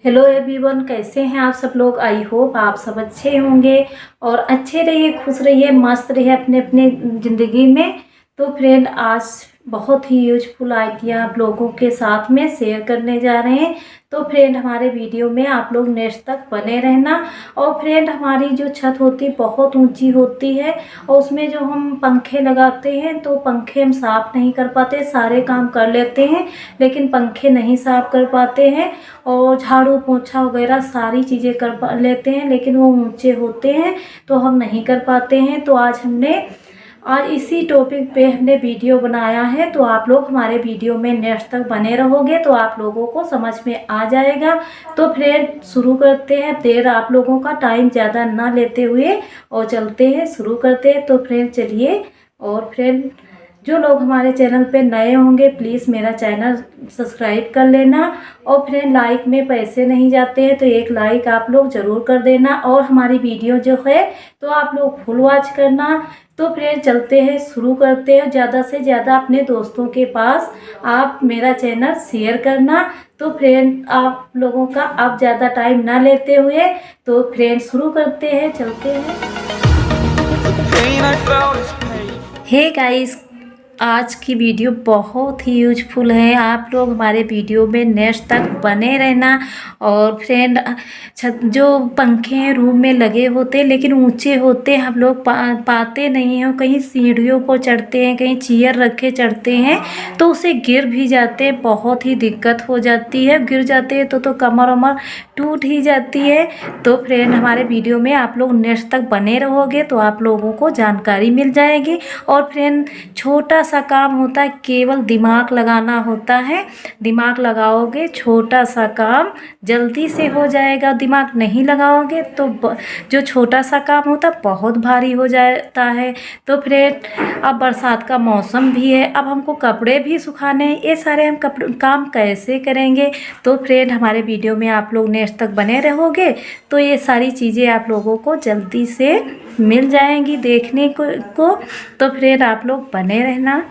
Hello everyone, कैसे हैं आप सब लोग। आई होप आप सब अच्छे होंगे और अच्छे रहिए, खुश रहिए, मस्त रहिए अपने अपने ज़िंदगी में। तो फ्रेंड, आज बहुत ही यूजफुल आइडिया आप लोगों के साथ में शेयर करने जा रहे हैं। तो फ्रेंड, हमारे वीडियो में आप लोग नेक्स्ट तक बने रहना। और फ्रेंड, हमारी जो छत होती है बहुत ऊंची होती है और उसमें जो हम पंखे लगाते हैं तो पंखे हम साफ़ नहीं कर पाते। सारे काम कर लेते हैं लेकिन पंखे नहीं साफ़ कर पाते हैं। और झाड़ू पोछा वगैरह सारी चीज़ें कर लेते हैं लेकिन वो ऊंचे होते हैं तो हम नहीं कर पाते हैं। तो आज इसी टॉपिक पे हमने वीडियो बनाया है। तो आप लोग हमारे वीडियो में नेक्स्ट तक बने रहोगे तो आप लोगों को समझ में आ जाएगा। तो फ्रेंड, शुरू करते हैं, देर आप लोगों का टाइम ज़्यादा ना लेते हुए और चलते हैं, शुरू करते हैं। तो फ्रेंड चलिए। और फ्रेंड, जो लोग हमारे चैनल पे नए होंगे प्लीज़ मेरा चैनल सब्सक्राइब कर लेना। और फ्रेंड, लाइक में पैसे नहीं जाते हैं तो एक लाइक आप लोग ज़रूर कर देना। और हमारी वीडियो जो है तो आप लोग फुल वॉच करना। तो फ्रेंड चलते हैं, शुरू करते हैं। ज़्यादा से ज़्यादा अपने दोस्तों के पास आप मेरा चैनल शेयर करना। तो फ्रेंड, आप लोगों का अब ज़्यादा टाइम ना लेते हुए तो फ्रेंड शुरू करते हैं, चलते हैं। हे गाइस, आज की वीडियो बहुत ही यूजफुल है। आप लोग हमारे वीडियो में नेक्स्ट तक बने रहना। और फ्रेंड, जो पंखे हैं रूम में लगे होते लेकिन ऊंचे होते, हम लोग पाते नहीं हैं। कहीं सीढ़ियों पर चढ़ते हैं, कहीं चेयर रखे चढ़ते हैं तो उसे गिर भी जाते हैं, बहुत ही दिक्कत हो जाती है। गिर जाते हैं तो कमर वमर टूट ही जाती है। तो फ्रेंड, हमारे वीडियो में आप लोग नेक्स्ट तक बने रहोगे तो आप लोगों को जानकारी मिल जाएगी। और फ्रेंड, छोटा सा काम होता है, केवल दिमाग लगाना होता है। दिमाग लगाओगे, छोटा सा काम जल्दी से हो जाएगा। दिमाग नहीं लगाओगे तो जो छोटा सा काम होता बहुत भारी हो जाता है। तो फ्रेंड, अब बरसात का मौसम भी है, अब हमको कपड़े भी सुखाने हैं। ये सारे हम काम कैसे करेंगे। तो फ्रेंड, हमारे वीडियो में आप लोग नेक्स्ट तक बने रहोगे तो ये सारी चीज़ें आप लोगों को जल्दी से मिल जाएंगी देखने को। तो फ्रेंड, आप लोग बने रहना।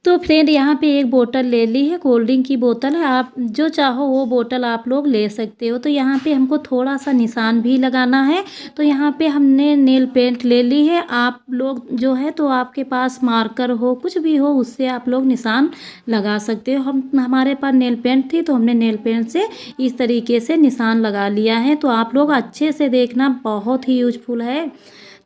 तो फ्रेंड, यहाँ पे एक बोतल ले ली है, कोल्ड ड्रिंक की बोतल है। आप जो चाहो वो बोतल आप लोग ले सकते हो। तो यहाँ पे हमको थोड़ा सा निशान भी लगाना है। तो यहाँ पे हमने नेल पेंट ले ली है। आप लोग जो है तो आपके पास मार्कर हो, कुछ भी हो, उससे आप लोग निशान लगा सकते हो। हमारे पास नेल पेंट थी तो हमने नेल पेंट से इस तरीके से निशान लगा लिया है। तो आप लोग अच्छे से देखना, बहुत ही यूजफुल है।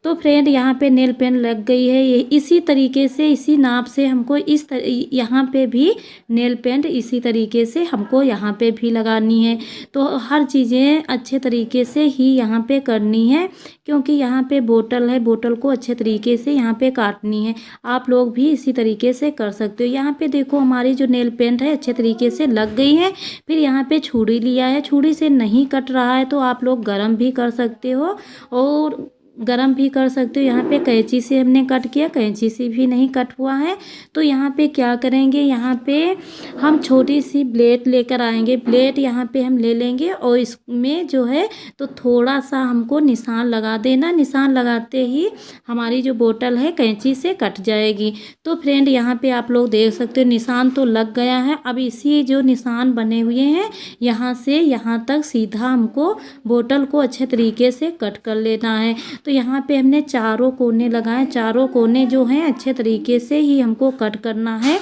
तो फ्रेंड, यहाँ पे नेल पेंट लग गई है। ये इसी तरीके से, इसी नाप से हमको यहाँ पे भी नेल पेंट इसी तरीके से हमको यहाँ पे भी लगानी है। तो हर चीज़ें अच्छे तरीके से ही यहाँ पे करनी है, क्योंकि यहाँ पे बोतल है, बोतल को अच्छे तरीके से यहाँ पे काटनी है। आप लोग भी इसी तरीके से कर सकते हो। यहाँ पे देखो, हमारी जो नेल पेंट है अच्छे तरीके से लग गई है। फिर यहाँ पे छुरी लिया है, छुरी से नहीं कट रहा है तो आप लोग गरम भी कर सकते हो और गरम भी कर सकते हो। यहाँ पे कैंची से हमने कट किया, कैंची से भी नहीं कट हुआ है। तो यहाँ पे क्या करेंगे, यहाँ पे हम छोटी सी ब्लेड लेकर आएंगे। ब्लेड यहाँ पे हम ले लेंगे और इसमें जो है तो थोड़ा सा हमको निशान लगा देना। निशान लगाते ही हमारी जो बोतल है कैंची से कट जाएगी। तो फ्रेंड, यहाँ पे आप लोग देख सकते हो निशान तो लग गया है। अब इसी जो निशान बने हुए हैं यहाँ से यहाँ तक सीधा हमको बोतल को अच्छे तरीके से कट कर लेना है। तो यहाँ पे हमने चारों कोने लगाए, चारों कोने जो हैं अच्छे तरीके से ही हमको कट करना है।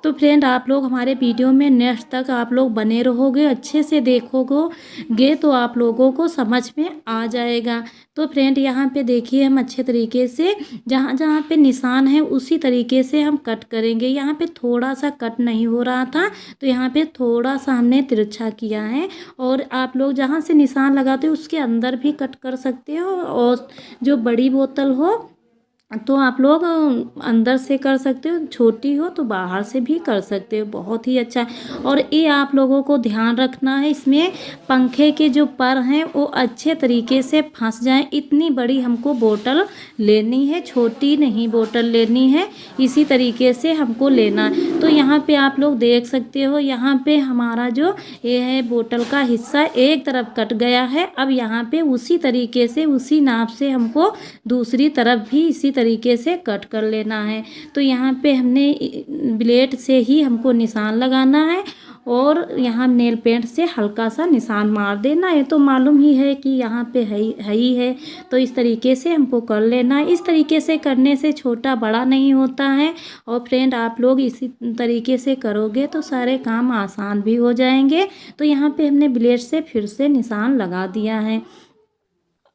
तो फ्रेंड, आप लोग हमारे वीडियो में नेक्स्ट तक आप लोग बने रहोगे, अच्छे से देखोगे तो आप लोगों को समझ में आ जाएगा। तो फ्रेंड, यहाँ पे देखिए, हम अच्छे तरीके से जहाँ जहाँ पे निशान है उसी तरीके से हम कट करेंगे। यहाँ पे थोड़ा सा कट नहीं हो रहा था तो यहाँ पे थोड़ा सा हमने तिरछा किया है। और आप लोग जहाँ से निशान लगाते हो उसके अंदर भी कट कर सकते हो। और जो बड़ी बोतल हो तो आप लोग अंदर से कर सकते हो, छोटी हो तो बाहर से भी कर सकते हो। बहुत ही अच्छा है। और ये आप लोगों को ध्यान रखना है, इसमें पंखे के जो पर हैं वो अच्छे तरीके से फंस जाएं। इतनी बड़ी हमको बोतल लेनी है, छोटी नहीं बोतल लेनी है। इसी तरीके से हमको लेना है। तो यहाँ पे आप लोग देख सकते हो, यहाँ पे हमारा जो ये है बोतल का हिस्सा एक तरफ कट गया है। अब यहाँ पे उसी तरीके से, उसी नाप से हमको दूसरी तरफ भी इसी तरीके से कट कर लेना है। तो यहाँ पे हमने ब्लेड से ही हमको निशान लगाना है और यहाँ नेल पेंट से हल्का सा निशान मार देना है। तो मालूम ही है कि यहाँ पे है ही है, तो इस तरीके से हमको कर लेना है। इस तरीके से करने से छोटा बड़ा नहीं होता है। और फ्रेंड आप लोग इसी तरीके से करोगे तो सारे काम आसान भी हो जाएंगे। तो यहाँ पे हमने ब्लेड से फिर से निशान लगा दिया है।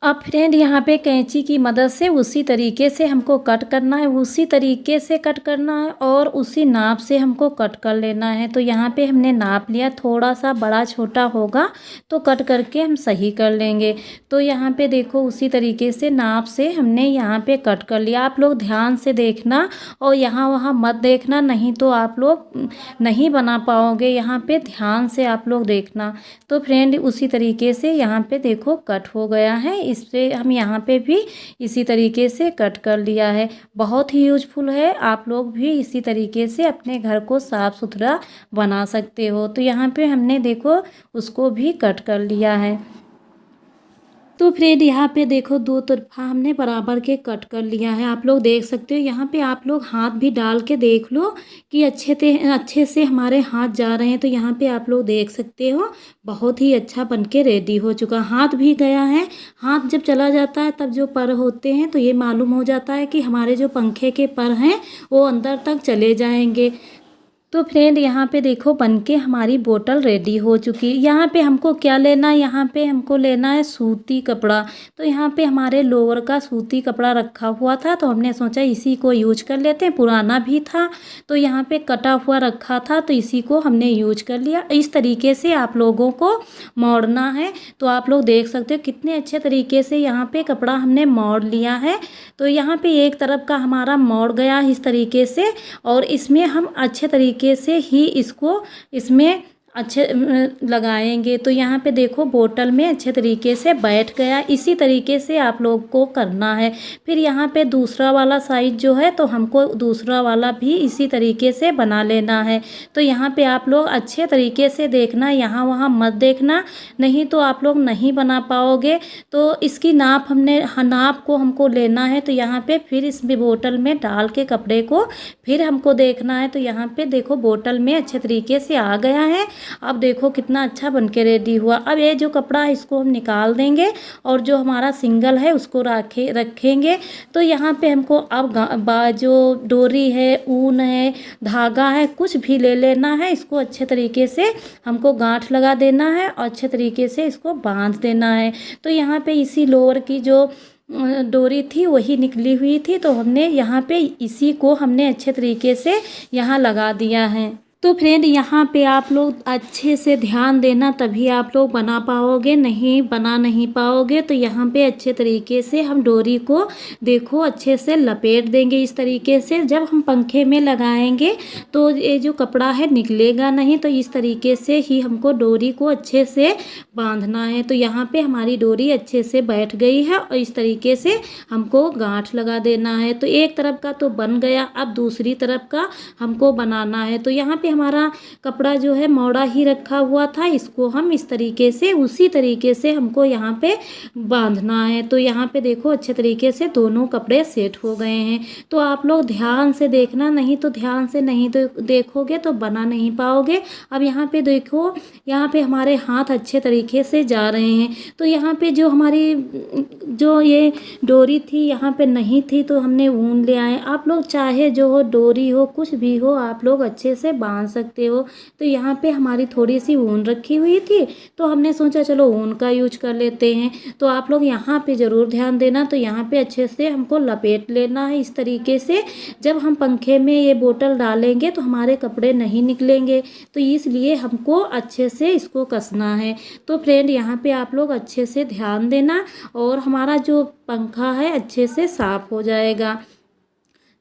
अब फ्रेंड यहाँ पे कैंची की मदद से उसी तरीके से हमको कट करना है, उसी तरीके से कट करना है और उसी नाप से हमको कट कर लेना है। तो यहाँ पे हमने नाप लिया, थोड़ा सा बड़ा छोटा होगा तो कट करके हम सही कर लेंगे। तो यहाँ पे देखो उसी तरीके से नाप से हमने यहाँ पे कट कर लिया। आप लोग ध्यान से देखना और यहाँ वहाँ मत देखना, नहीं तो आप लोग नहीं बना पाओगे। यहाँ पे ध्यान से आप लोग देखना। तो फ्रेंड उसी तरीके से यहाँ पे देखो कट हो गया है। इससे हम यहाँ पे भी इसी तरीके से कट कर लिया है। बहुत ही यूजफुल है, आप लोग भी इसी तरीके से अपने घर को साफ़ सुथरा बना सकते हो। तो यहाँ पे हमने देखो उसको भी कट कर लिया है। तो फ्रेंड यहाँ पे देखो दो तरफा हमने बराबर के कट कर लिया है। आप लोग देख सकते हो। यहाँ पे आप लोग हाथ भी डाल के देख लो कि अच्छे से हमारे हाथ जा रहे हैं। तो यहाँ पे आप लोग देख सकते हो बहुत ही अच्छा बनके रेडी हो चुका। हाथ भी गया है। हाथ जब चला जाता है तब जो पर होते हैं तो ये मालूम हो जाता है कि हमारे जो पंखे के पर हैं वो अंदर तक चले जाएंगे। तो फ्रेंड यहाँ पे देखो बनके हमारी बोतल रेडी हो चुकी है। यहाँ पे हमको क्या लेना है, यहाँ पे हमको लेना है सूती कपड़ा। तो यहाँ पे हमारे लोअर का सूती कपड़ा रखा हुआ था तो हमने सोचा इसी को यूज कर लेते हैं, पुराना भी था तो यहाँ पे कटा हुआ रखा था तो इसी को हमने यूज कर लिया। इस तरीके से आप लोगों को मोड़ना है। तो आप लोग देख सकते हो कितने अच्छे तरीके से यहाँ पे कपड़ा हमने मोड़ लिया है। तो यहाँ पे एक तरफ का हमारा मोड़ गया इस तरीके से और इसमें हम अच्छे तरीके से ही इसको इसमें अच्छे लगाएंगे। तो यहाँ पे देखो बोतल में अच्छे तरीके से बैठ गया। इसी तरीके से आप लोग को करना है। फिर यहाँ पे दूसरा वाला साइज जो है तो हमको दूसरा वाला भी इसी तरीके से बना लेना है। तो यहाँ पे आप लोग अच्छे तरीके से देखना, यहाँ वहाँ मत देखना, नहीं तो आप लोग नहीं बना पाओगे। तो इसकी नाप नाप को हमको लेना है। तो यहाँ पे फिर इस बोतल में डाल के कपड़े को फिर हमको देखना है। तो यहाँ पे देखो बोतल में अच्छे तरीके से आ गया है। अब देखो कितना अच्छा बनके रेडी हुआ। अब ये जो कपड़ा है इसको हम निकाल देंगे और जो हमारा सिंगल है उसको रखेंगे। तो यहाँ पे हमको अब जो डोरी है, ऊन है, धागा है, कुछ भी ले लेना है। इसको अच्छे तरीके से हमको गांठ लगा देना है और अच्छे तरीके से इसको बांध देना है। तो यहाँ पे इसी लोअर की जो डोरी थी वही निकली हुई थी तो हमने यहाँ पे इसी को हमने अच्छे तरीके से यहाँ लगा दिया है। तो फ्रेंड यहाँ पे आप लोग अच्छे से ध्यान देना तभी आप लोग बना पाओगे, नहीं बना नहीं पाओगे। तो यहाँ पे अच्छे तरीके से हम डोरी को देखो अच्छे से लपेट देंगे इस तरीके से। जब हम पंखे में लगाएंगे तो ये जो कपड़ा है निकलेगा नहीं। तो इस तरीके से ही हमको डोरी को अच्छे से बांधना है। तो यहाँ पे हमारी डोरी अच्छे से बैठ गई है और इस तरीके से हमको गांठ लगा देना है। तो एक तरफ का तो बन गया, अब दूसरी तरफ का हमको बनाना है। तो यहाँ पे हमारा कपड़ा जो है मोड़ा ही रखा हुआ था, इसको हम इस तरीके से उसी तरीके से हमको यहाँ पे बांधना है। तो यहाँ पे देखो अच्छे तरीके से दोनों कपड़े सेट हो गए हैं। तो आप लोग ध्यान से देखना, नहीं तो ध्यान से नहीं तो देखोगे तो बना नहीं पाओगे। अब यहाँ पे देखो, यहाँ पे हमारे हाथ अच्छे तरीके से जा रहे हैं। तो यहाँ पे जो हमारी जो ये डोरी थी यहाँ पे नहीं थी तो हमने ऊन ले आए। आप लोग चाहे जो हो डोरी हो कुछ भी हो आप लोग अच्छे से बांध सकते हो। तो यहाँ पे हमारी थोड़ी सी ऊन रखी हुई थी तो हमने सोचा चलो ऊन का यूज कर लेते हैं। तो आप लोग यहाँ पे ज़रूर ध्यान देना। तो यहाँ पे अच्छे से हमको लपेट लेना है इस तरीके से। जब हम पंखे में ये बोतल डालेंगे तो हमारे कपड़े नहीं निकलेंगे, तो इसलिए हमको अच्छे से इसको कसना है। तो फ्रेंड यहाँ पे आप लोग अच्छे से ध्यान देना और हमारा जो पंखा है अच्छे से साफ हो जाएगा।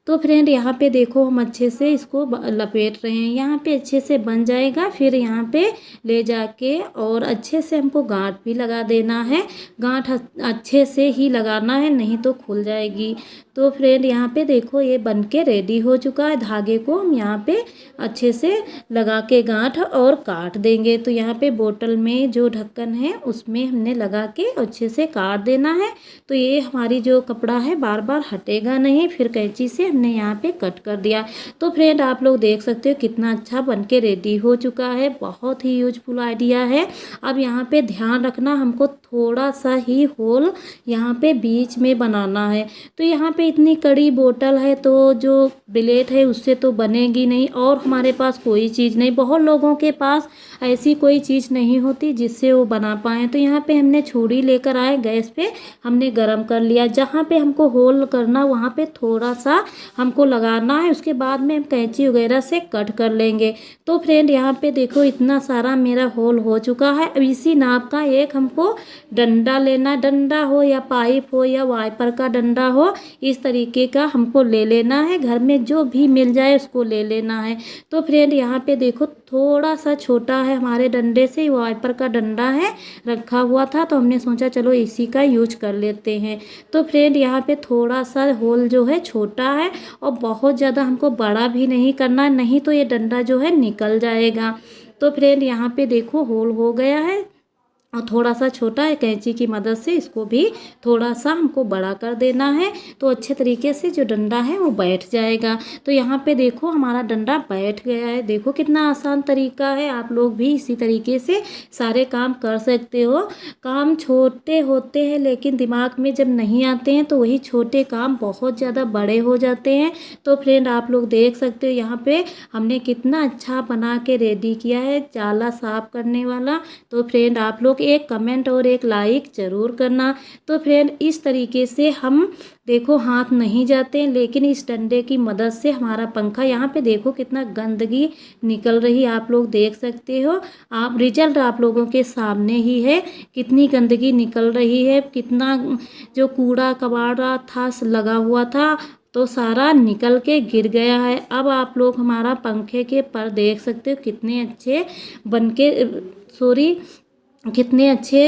तो फ्रेंड यहाँ पे देखो हम अच्छे से इसको लपेट रहे हैं, यहाँ पे अच्छे से बन जाएगा। फिर यहाँ पे ले जाके और अच्छे से हमको गांठ भी लगा देना है। गांठ अच्छे से ही लगाना है, नहीं तो खुल जाएगी। तो फ्रेंड यहाँ पे देखो ये बन के रेडी हो चुका है। धागे को हम यहाँ पे अच्छे से लगा के गांठ और काट देंगे। तो यहाँ पे बोतल में जो ढक्कन है उसमें हमने लगा के अच्छे से काट देना है। तो ये हमारी जो कपड़ा है बार बार हटेगा नहीं। फिर कैंची से हमने यहाँ पे कट कर दिया। तो फ्रेंड आप लोग देख सकते हो कितना अच्छा बन के रेडी हो चुका है। बहुत ही यूजफुल आइडिया है। अब यहाँ पे ध्यान रखना, हमको थोड़ा सा ही होल यहाँ पे बीच में बनाना है। तो यहाँ पे इतनी कड़ी बोतल है तो जो ब्लेड है उससे तो बनेगी नहीं, और हमारे पास कोई चीज़ नहीं। बहुत लोगों के पास ऐसी कोई चीज़ नहीं होती जिससे वो बना पाएँ। तो यहाँ पे हमने छुरी लेकर आए, गैस पे हमने गरम कर लिया। जहाँ पे हमको होल करना वहाँ पे थोड़ा सा हमको लगाना है। उसके बाद में हम कैंची वगैरह से कट कर लेंगे। तो फ्रेंड यहाँ पे देखो इतना सारा मेरा होल हो चुका है। अब इसी नाप का एक हमको डंडा लेना, डंडा हो या पाइप हो या वाइपर का डंडा हो, इस तरीके का हमको ले लेना है। घर में जो भी मिल जाए उसको ले लेना है। तो फ्रेंड यहाँ पे देखो थोड़ा सा छोटा है हमारे डंडे से, वाइपर का डंडा है रखा हुआ था, तो हमने सोचा चलो इसी का यूज कर लेते हैं। तो फ्रेंड यहाँ पे थोड़ा सा होल जो है छोटा है और बहुत ज़्यादा हमको बड़ा भी नहीं करना, नहीं तो ये डंडा जो है निकल जाएगा। तो फ्रेंड यहाँ पे देखो होल हो गया है और थोड़ा सा छोटा है। कैंची की मदद से इसको भी थोड़ा सा हमको बड़ा कर देना है, तो अच्छे तरीके से जो डंडा है वो बैठ जाएगा। तो यहाँ पे देखो हमारा डंडा बैठ गया है। देखो कितना आसान तरीका है। आप लोग भी इसी तरीके से सारे काम कर सकते हो। काम छोटे होते हैं लेकिन दिमाग में जब नहीं आते हैं तो वही छोटे काम बहुत ज़्यादा बड़े हो जाते हैं। तो फ्रेंड आप लोग देख सकते हो यहाँ पे हमने कितना अच्छा बना के रेडी किया है जाला साफ करने वाला। तो फ्रेंड आप लोग एक कमेंट और एक लाइक ज़रूर करना। तो फ्रेंड इस तरीके से हम देखो हाथ नहीं जाते, लेकिन इस डंडे की मदद से हमारा पंखा, यहाँ पे देखो कितना गंदगी निकल रही, आप लोग देख सकते हो। आप रिजल्ट आप लोगों के सामने ही है, कितनी गंदगी निकल रही है। कितना जो कूड़ा कबाड़ा था लगा हुआ था तो सारा निकल के गिर गया है। अब आप लोग हमारा पंखे के पर देख सकते हो कितने अच्छे बनके कितने अच्छे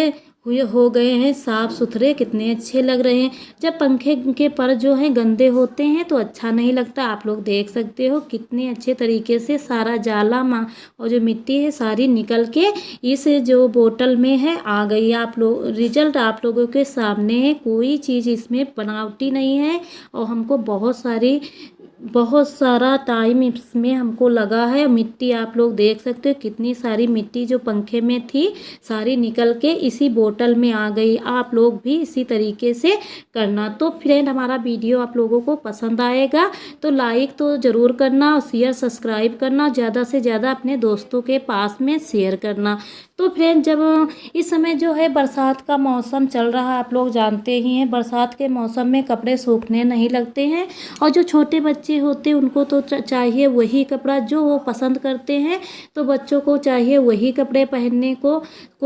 हुए हो गए हैं, साफ़ सुथरे कितने अच्छे लग रहे हैं। जब पंखे के पर जो हैं गंदे होते हैं तो अच्छा नहीं लगता। आप लोग देख सकते हो कितने अच्छे तरीके से सारा जाला और जो मिट्टी है सारी निकल के इस जो बोतल में है आ गई। आप लोग रिजल्ट आप लोगों के सामने है, कोई चीज़ इसमें बनावटी नहीं है। और हमको बहुत सारा टाइम इसमें हमको लगा है। मिट्टी आप लोग देख सकते हो कितनी सारी मिट्टी जो पंखे में थी सारी निकल के इसी बोतल में आ गई। आप लोग भी इसी तरीके से करना। तो फ्रेंड हमारा वीडियो आप लोगों को पसंद आएगा तो लाइक तो ज़रूर करना और शेयर सब्सक्राइब करना, ज़्यादा से ज़्यादा अपने दोस्तों के पास में शेयर करना। तो फ्रेंड जब इस समय जो है बरसात का मौसम चल रहा है, आप लोग जानते ही हैं बरसात के मौसम में कपड़े सूखने नहीं लगते हैं। और जो छोटे बच्चे होते हैं उनको तो चाहिए वही कपड़ा जो वो पसंद करते हैं। तो बच्चों को चाहिए वही कपड़े पहनने को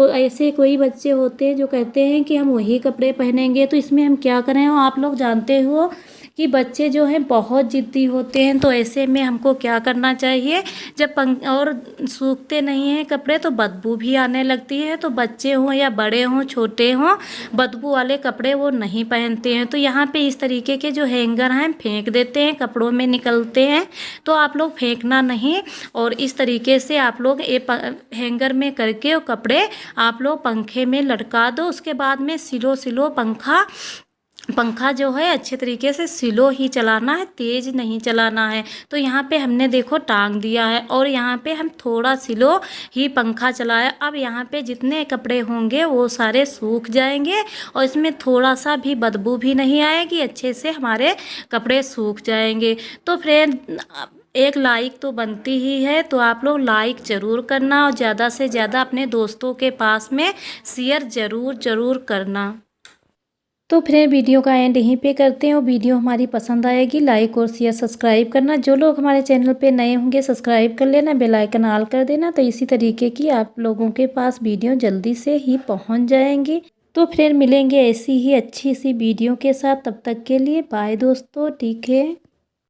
ऐसे कोई बच्चे होते हैं जो कहते हैं कि हम वही कपड़े पहनेंगे। तो इसमें हम क्या करें, आप लोग जानते हो कि बच्चे जो हैं बहुत ज़िद्दी होते हैं। तो ऐसे में हमको क्या करना चाहिए, जब और सूखते नहीं हैं कपड़े तो बदबू भी आने लगती है। तो बच्चे हों या बड़े हों छोटे हों, बदबू वाले कपड़े वो नहीं पहनते हैं। तो यहाँ पे इस तरीके के जो हैंगर हैं फेंक देते हैं, कपड़ों में निकलते हैं। तो आप लोग फेंकना नहीं, और इस तरीके से आप लोग हैंगर में करके वो कपड़े आप लोग पंखे में लटका दो। उसके बाद में सिलो पंखा जो है अच्छे तरीके से स्लो ही चलाना है, तेज़ नहीं चलाना है। तो यहाँ पे हमने देखो टांग दिया है और यहाँ पे हम थोड़ा स्लो ही पंखा चलाया। अब यहाँ पे जितने कपड़े होंगे वो सारे सूख जाएंगे और इसमें थोड़ा सा भी बदबू भी नहीं आएगी, अच्छे से हमारे कपड़े सूख जाएंगे। तो फ्रेंड एक लाइक तो बनती ही है, तो आप लोग लाइक ज़रूर करना और ज़्यादा से ज़्यादा अपने दोस्तों के पास में शेयर ज़रूर करना। तो फिर वीडियो का एंड यहीं पे करते हैं और वीडियो हमारी पसंद आएगी लाइक और शेयर सब्सक्राइब करना। जो लोग हमारे चैनल पे नए होंगे सब्सक्राइब कर लेना, बेल आइकन ऑल कर देना। तो इसी तरीके की आप लोगों के पास वीडियो जल्दी से ही पहुंच जाएंगी। तो फिर मिलेंगे ऐसी ही अच्छी सी वीडियो के साथ, तब तक के लिए बाय दोस्तों, ठीक है।